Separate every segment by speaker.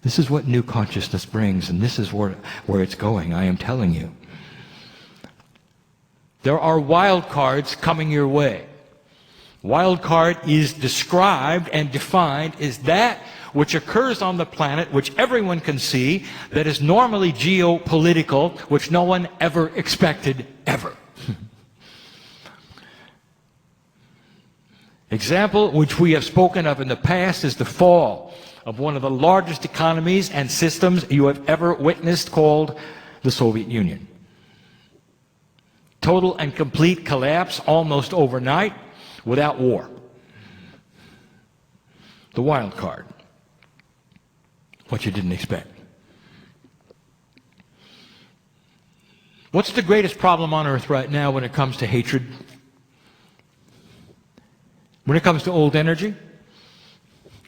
Speaker 1: This is what new consciousness brings, and this is where it's going, I am telling you. There are wild cards coming your way. Wild card is described and defined as that which occurs on the planet, which everyone can see, that is normally geopolitical, which no one ever expected, ever. Example which we have spoken of in the past is the fall of one of the largest economies and systems you have ever witnessed, called the Soviet Union. Total and complete collapse almost overnight without war. The wild card. What you didn't expect. What's the greatest problem on earth right now when it comes to hatred? When it comes to old energy?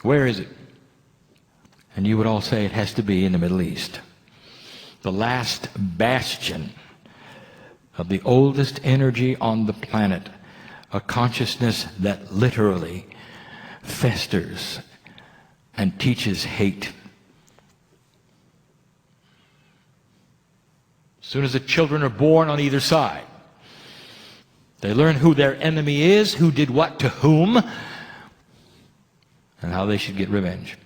Speaker 1: Where is it? And you would all say it has to be in the Middle East. The last bastion of the oldest energy on the planet. A consciousness that literally festers and teaches hate. As soon as the children are born on either side, they learn who their enemy is, who did what to whom, and how they should get revenge.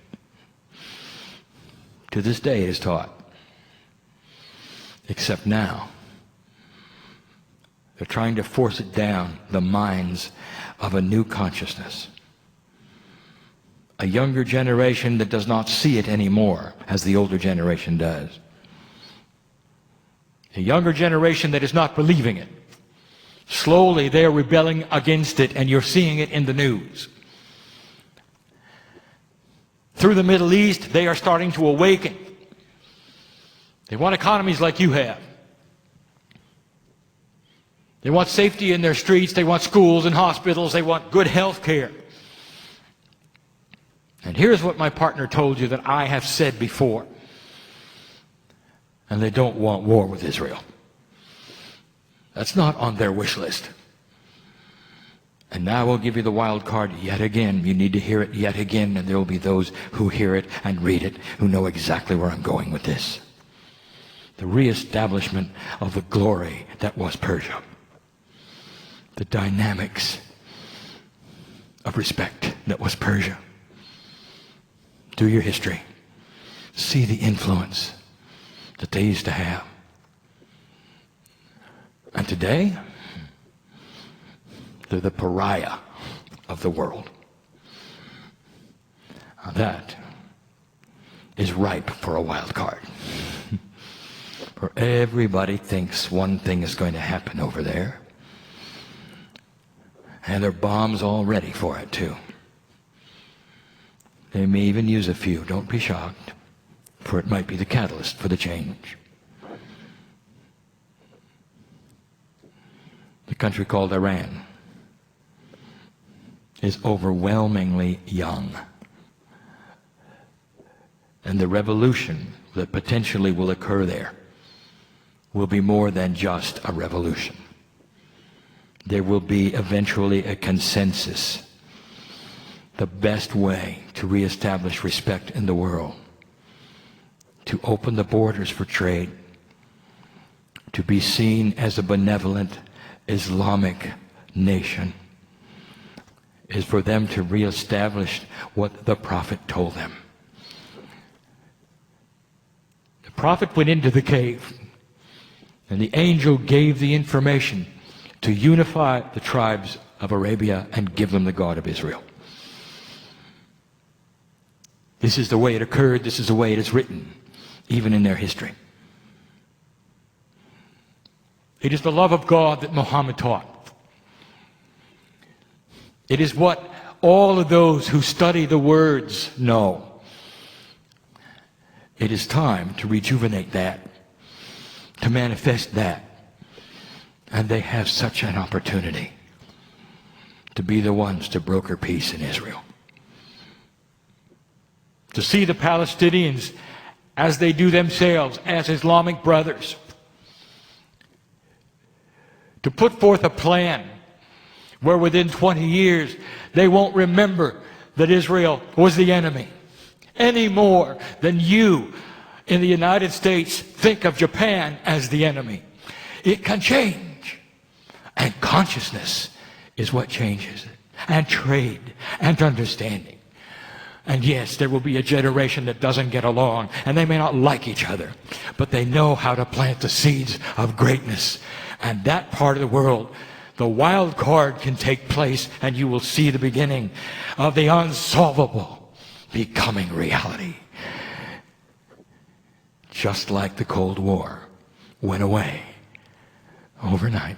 Speaker 1: To this day it is taught. Except now, they're trying to force it down the minds of a new consciousness. A younger generation that does not see it anymore, as the older generation does. A younger generation that is not believing it. Slowly they are rebelling against it, and you're seeing it in the news. Through the Middle East, they are starting to awaken. They want economies like you have. They want safety in their streets, they want schools and hospitals, they want good health care. And here's what my partner told you that I have said before. And they don't want war with Israel. That's not on their wish list. And now we'll give you the wild card yet again. You need to hear it yet again, and there will be those who hear it and read it who know exactly where I'm going with this. The reestablishment of the glory that was Persia. The dynamics of respect that was Persia. Do your history. See the influence that they used to have. And today, they're the pariah of the world. Now that is ripe for a wild card. For everybody thinks one thing is going to happen over there. And there are bombs all ready for it too. They may even use a few. Don't be shocked, for it might be the catalyst for the change. The country called Iran is overwhelmingly young. And the revolution that potentially will occur there will be more than just a revolution. There will be eventually a consensus. The best way to reestablish respect in the world, to open the borders for trade, to be seen as a benevolent Islamic nation, is for them to reestablish what the prophet told them. The prophet went into the cave, and the angel gave the information to unify the tribes of Arabia and give them the God of Israel. This is the way it occurred. This is the way it is written, even in their history. It is the love of God that Muhammad taught. It is what all of those who study the words know. It is time to rejuvenate that, to manifest that. And they have such an opportunity to be the ones to broker peace in Israel. To see the Palestinians as they do themselves, as Islamic brothers. To put forth a plan where within 20 years they won't remember that Israel was the enemy any more than you in the United States think of Japan as the enemy. It can change. And consciousness is what changes it. And trade and understanding. And yes, there will be a generation that doesn't get along, and they may not like each other, but they know how to plant the seeds of greatness. And that part of the world, the wild card can take place, and you will see the beginning of the unsolvable becoming reality. Just like the Cold War went away overnight.